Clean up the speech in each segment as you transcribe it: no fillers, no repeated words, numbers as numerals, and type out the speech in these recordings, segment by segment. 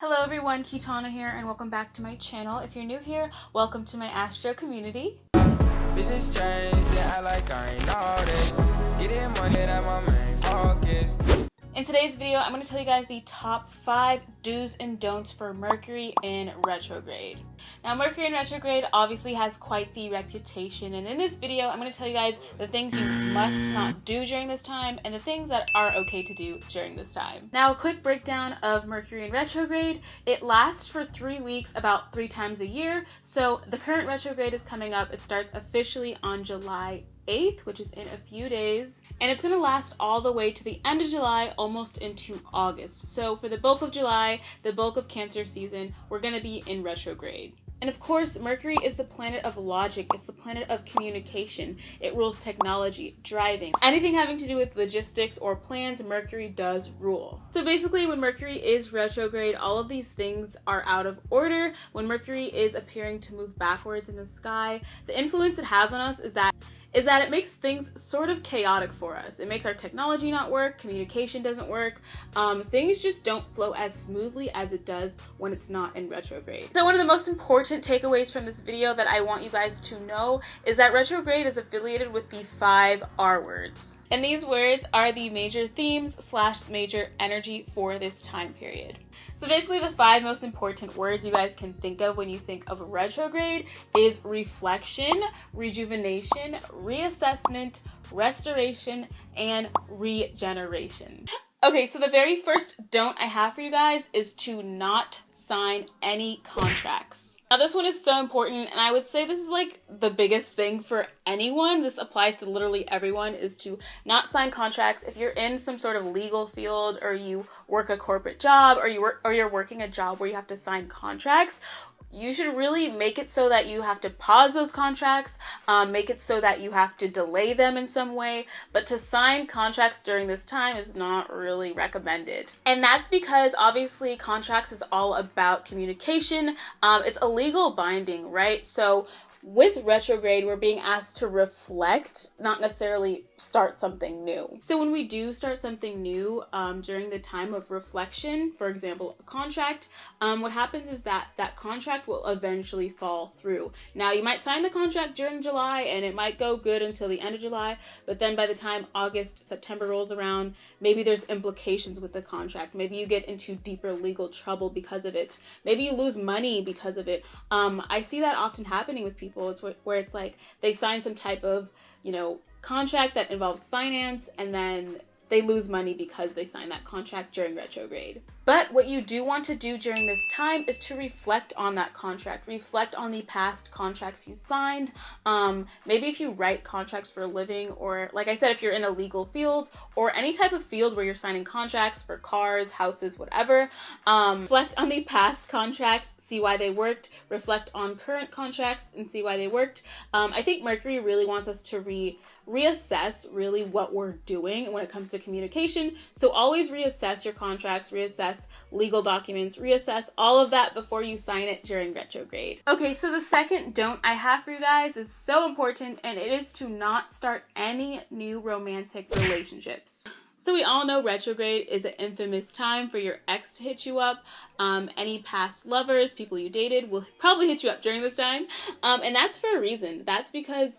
Hello everyone, Kitana here and welcome back to my channel. If you're new here, welcome to my Astro community. Business change, I like I ain't all this. Getting money, that my main focus. In today's video, I'm going to tell you guys the top 5 do's and don'ts for Mercury in retrograde. Now, Mercury in retrograde obviously has quite the reputation, and in this video, I'm going to tell you guys the things you must not do during this time and the things that are okay to do during this time. Now, a quick breakdown of Mercury in retrograde. It lasts for 3 weeks, about 3 times a year. So the current retrograde is coming up. It starts officially on July 8th, which is in a few days, and it's going to last all the way to the end of July, almost into August. So for the bulk of July, the bulk of Cancer season, we're going to be in retrograde. And of course, Mercury is the planet of logic. It's the planet of communication. It rules technology, driving, anything having to do with logistics or plans, Mercury does rule. So basically, when Mercury is retrograde, all of these things are out of order. When Mercury is appearing to move backwards in the sky, the influence it has on us is that it makes things sort of chaotic for us. It makes our technology not work, communication doesn't work, things just don't flow as smoothly as it does when it's not in retrograde. So one of the most important takeaways from this video that I want you guys to know is that retrograde is affiliated with the 5 R words. And these words are the major themes / major energy for this time period. So basically the 5 most important words you guys can think of when you think of retrograde is reflection, rejuvenation, reassessment, restoration, and regeneration. Okay, so the very first don't I have for you guys is to not sign any contracts. Now this one is so important, and I would say this is like the biggest thing for anyone. This applies to literally everyone, is to not sign contracts. If you're in some sort of legal field, or you work a corporate job, or you're working a job where you have to sign contracts, you should really make it so that you have to pause those contracts, make it so that you have to delay them in some way, but to sign contracts during this time is not really recommended. And that's because obviously contracts is all about communication. It's a legal binding, right? So with retrograde, we're being asked to reflect, not necessarily start something new. So when we do start something new during the time of reflection, for example, a contract, what happens is that that contract will eventually fall through. Now, you might sign the contract during July and it might go good until the end of July, but then by the time August, September rolls around, maybe there's implications with the contract. Maybe you get into deeper legal trouble because of it. Maybe you lose money because of it. I see that often happening with people. It's where it's like they sign some type of, contract that involves finance, and then they lose money because they signed that contract during retrograde. But what you do want to do during this time is to reflect on that contract, reflect on the past contracts you signed. Maybe if you write contracts for a living, or like I said, if you're in a legal field or any type of field where you're signing contracts for cars, houses, whatever, reflect on the past contracts, see why they worked, reflect on current contracts and see why they worked. I think Mercury really wants us to reassess really what we're doing when it comes to communication. So always reassess your contracts, reassess legal documents, reassess all of that before you sign it during retrograde. Okay, so the second don't I have for you guys is so important, and it is to not start any new romantic relationships. So we all know retrograde is an infamous time for your ex to hit you up. Any past lovers, people you dated, will probably hit you up during this time. And that's for a reason. That's because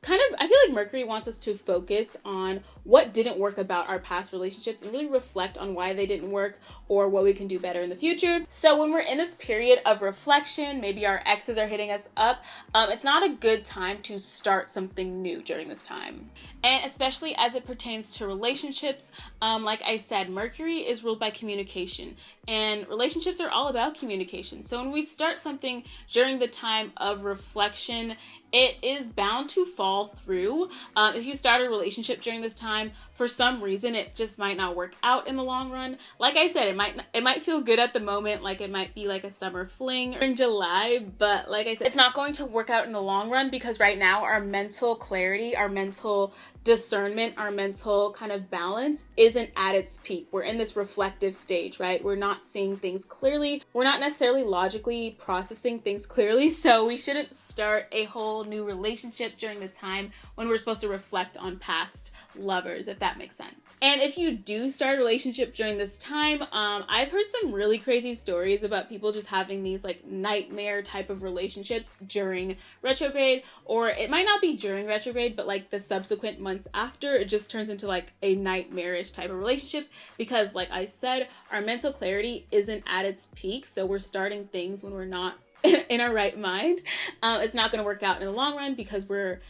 I feel like Mercury wants us to focus on what didn't work about our past relationships and really reflect on why they didn't work or what we can do better in the future. So when we're in this period of reflection, maybe our exes are hitting us up, it's not a good time to start something new during this time. And especially as it pertains to relationships, like I said, Mercury is ruled by communication, and relationships are all about communication. So when we start something during the time of reflection, it is bound to fall through. If you start a relationship during this time, for some reason, it just might not work out in the long run. Like I said, it might feel good at the moment, like it might be like a summer fling in July, but like I said, it's not going to work out in the long run because right now our mental clarity, our mental discernment, our mental kind of balance isn't at its peak. We're in this reflective stage, right? We're not seeing things clearly. We're not necessarily logically processing things clearly. So we shouldn't start a whole new relationship during the time when we're supposed to reflect on past lovers, if that makes sense. And if you do start a relationship during this time, I've heard some really crazy stories about people just having these like nightmare type of relationships during retrograde, or it might not be during retrograde, but like the subsequent months after, it just turns into like a nightmarish type of relationship because, like I said, our mental clarity isn't at its peak, so we're starting things when we're not in our right mind. It's not going to work out in the long run because we're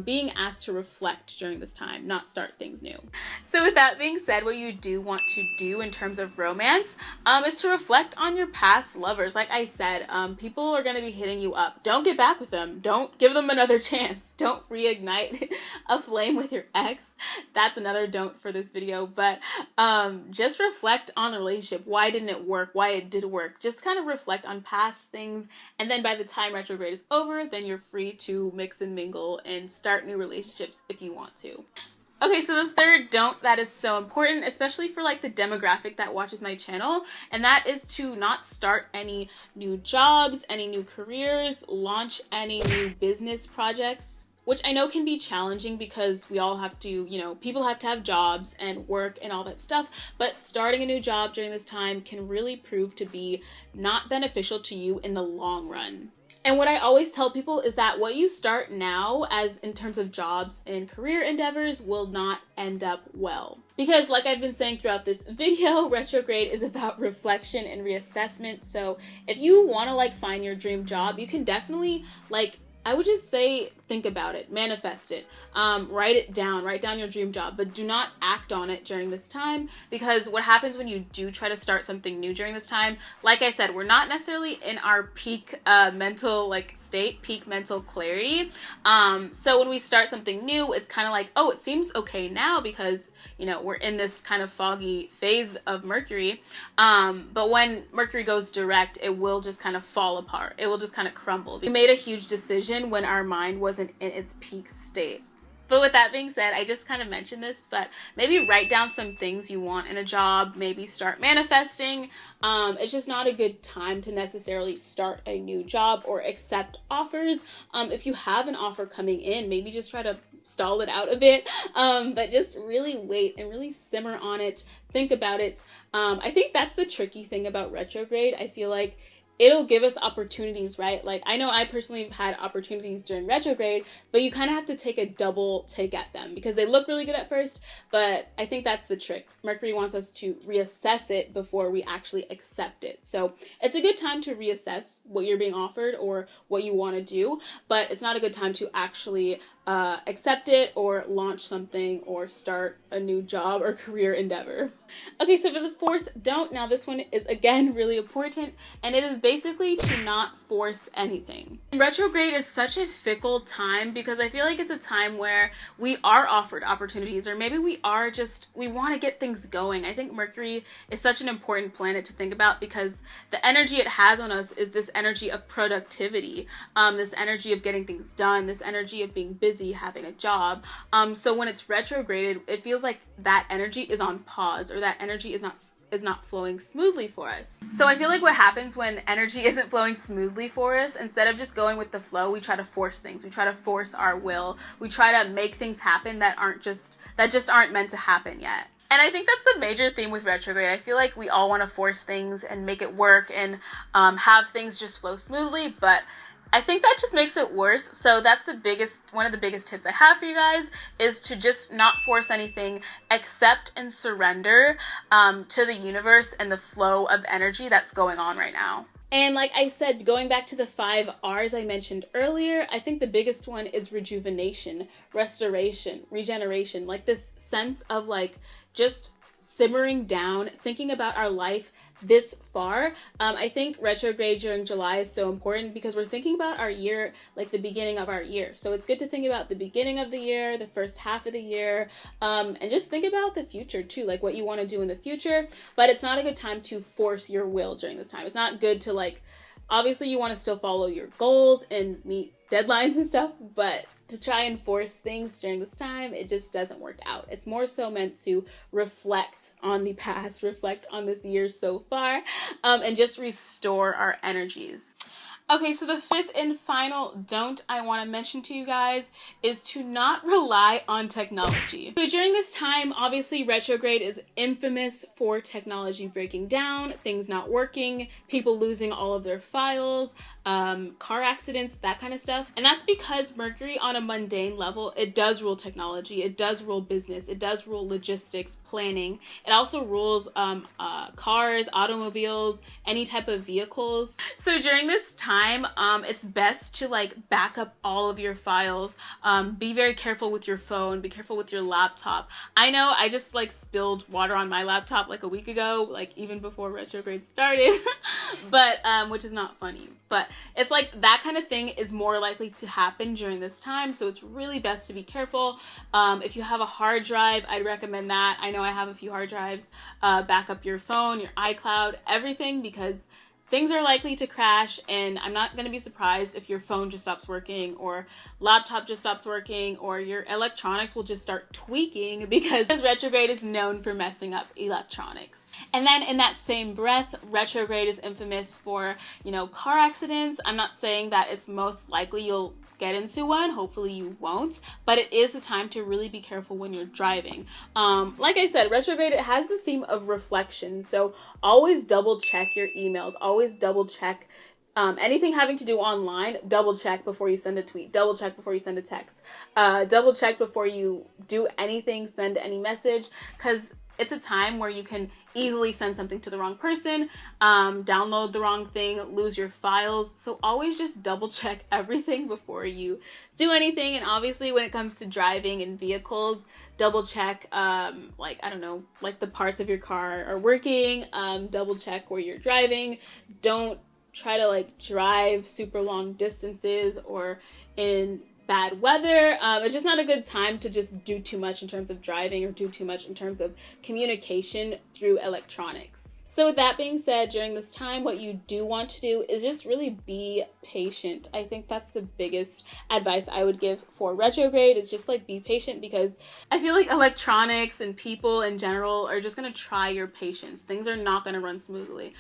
being asked to reflect during this time, not start things new. So with that being said, what you do want to do in terms of romance is to reflect on your past lovers. Like I said, people are going to be hitting you up. Don't get back with them. Don't give them another chance. Don't reignite a flame with your ex. That's another don't for this video. But just reflect on the relationship. Why didn't it work? Why it did work? Just kind of reflect on past things. And then by the time retrograde is over, then you're free to mix and mingle and start new relationships if you want to. Okay, so the third don't that is so important, especially for like the demographic that watches my channel, and that is to not start any new jobs, any new careers, launch any new business projects, which I know can be challenging because we all have to, you know, people have to have jobs and work and all that stuff, but starting a new job during this time can really prove to be not beneficial to you in the long run. And what I always tell people is that what you start now, as in terms of jobs and career endeavors, will not end up well. Because like I've been saying throughout this video, retrograde is about reflection and reassessment. So if you want to like find your dream job, you can definitely like, I would just say, think about it, manifest it, write down your dream job, but do not act on it during this time, because what happens when you do try to start something new during this time, like I said, we're not necessarily in our peak mental like state, peak mental clarity. So when we start something new, it's kind of like, oh, it seems okay now because, you know, we're in this kind of foggy phase of Mercury. But when Mercury goes direct, it will just kind of fall apart. It will just kind of crumble. We made a huge decision when our mind wasn't in its peak state. But with that being said, I just kind of mentioned this, but maybe write down some things you want in a job, maybe start manifesting. It's just not a good time to necessarily start a new job or accept offers. If you have an offer coming in, maybe just try to stall it out a bit, but just really wait and really simmer on it, think about it. I think that's the tricky thing about retrograde. I feel like it'll give us opportunities, right? Like, I know I personally have had opportunities during retrograde, but you kind of have to take a double take at them because they look really good at first, but I think that's the trick. Mercury wants us to reassess it before we actually accept it. So it's a good time to reassess what you're being offered or what you want to do, but it's not a good time to actually accept it or launch something or start a new job or career endeavor. Okay, so for the fourth don't, now this one is again really important, and it is basically to not force anything. Retrograde is such a fickle time because I feel like it's a time where we are offered opportunities, or maybe we want to get things going. I think Mercury is such an important planet to think about because the energy it has on us is this energy of productivity, this energy of getting things done, this energy of being busy, having a job. So when it's retrograded, it feels like that energy is on pause, or that energy is not flowing smoothly for us. So I feel like what happens when energy isn't flowing smoothly for us, instead of just going with the flow, we try to force things. We try to force our will. We try to make things happen that just aren't meant to happen yet. And I think that's the major theme with retrograde. I feel like we all want to force things and make it work and have things just flow smoothly, but I think that just makes it worse. So that's one of the biggest tips I have for you guys, is to just not force anything, accept and surrender to the universe and the flow of energy that's going on right now. And like I said, going back to the 5 R's I mentioned earlier, I think the biggest one is rejuvenation, restoration, regeneration, like this sense of like just simmering down, thinking about our life this far. I think retrograde during July is so important because we're thinking about our year, like the beginning of our year. So it's good to think about the beginning of the year, the first half of the year, and just think about the future too, like what you want to do in the future. But it's not a good time to force your will during this time. It's not good to like, obviously you want to still follow your goals and meet deadlines and stuff, but to try and force things during this time, it just doesn't work out. It's more so meant to reflect on the past, reflect on this year so far, and just restore our energies. Okay, so the fifth and final don't I want to mention to you guys is to not rely on technology. So during this time, obviously retrograde is infamous for technology breaking down, things not working, people losing all of their files, car accidents, that kind of stuff. And that's because Mercury on a mundane level, it does rule technology, it does rule business, it does rule logistics, planning. It also rules cars, automobiles, any type of vehicles. So during this time, it's best to like back up all of your files. Be very careful with your phone, be careful with your laptop. I know I just like spilled water on my laptop like a week ago, like even before retrograde started, but which is not funny, but it's like that kind of thing is more likely to happen during this time. So it's really best to be careful. If you have a hard drive, I'd recommend that. I know I have a few hard drives. Back up your phone, your iCloud, everything, because things are likely to crash, and I'm not going to be surprised if your phone just stops working or laptop just stops working or your electronics will just start tweaking, because retrograde is known for messing up electronics. And then in that same breath, retrograde is infamous for, you know, car accidents. I'm not saying that it's most likely you'll get into one, hopefully you won't, but it is the time to really be careful when you're driving. Like I said, retrograde, it has this theme of reflection, so always double check your emails, always double check anything having to do online, double check before you send a tweet, double check before you send a text, double check before you do anything, send any message, because it's a time where you can easily send something to the wrong person, download the wrong thing, lose your files. So always just double check everything before you do anything. And obviously when it comes to driving and vehicles, double check, like, I don't know, like the parts of your car are working, double check where you're driving. Don't try to like drive super long distances or in bad weather. It's just not a good time to just do too much in terms of driving or do too much in terms of communication through electronics. So with that being said, during this time, what you do want to do is just really be patient. I think that's the biggest advice I would give for retrograde, is just like be patient, because I feel like electronics and people in general are just going to try your patience. Things are not going to run smoothly.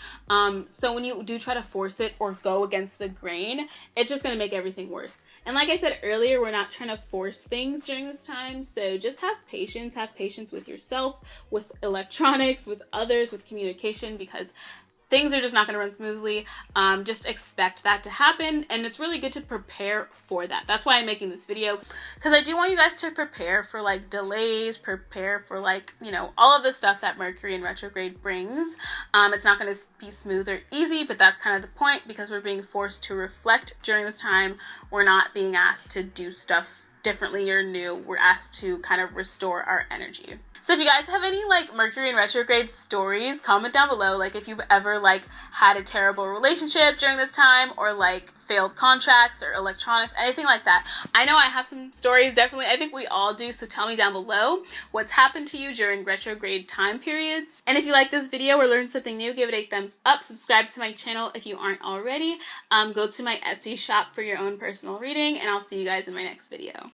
So when you do try to force it or go against the grain, it's just going to make everything worse. And like I said earlier, we're not trying to force things during this time. So just have patience with yourself, with electronics, with others, with communication, because things are just not going to run smoothly. Just expect that to happen, and it's really good to prepare for that. That's why I'm making this video, because I do want you guys to prepare for like delays, prepare for like, you know, all of the stuff that Mercury in retrograde brings. It's not going to be smooth or easy, but that's kind of the point, because we're being forced to reflect during this time. We're not being asked to do stuff differently or new. We're asked to kind of restore our energy. So if you guys have any like Mercury in retrograde stories, comment down below. Like if you've ever like had a terrible relationship during this time, or like failed contracts or electronics, anything like that. I know I have some stories, definitely. I think we all do. So tell me down below what's happened to you during retrograde time periods. And if you like this video or learned something new, give it a thumbs up. Subscribe to my channel if you aren't already. Go to my Etsy shop for your own personal reading, and I'll see you guys in my next video.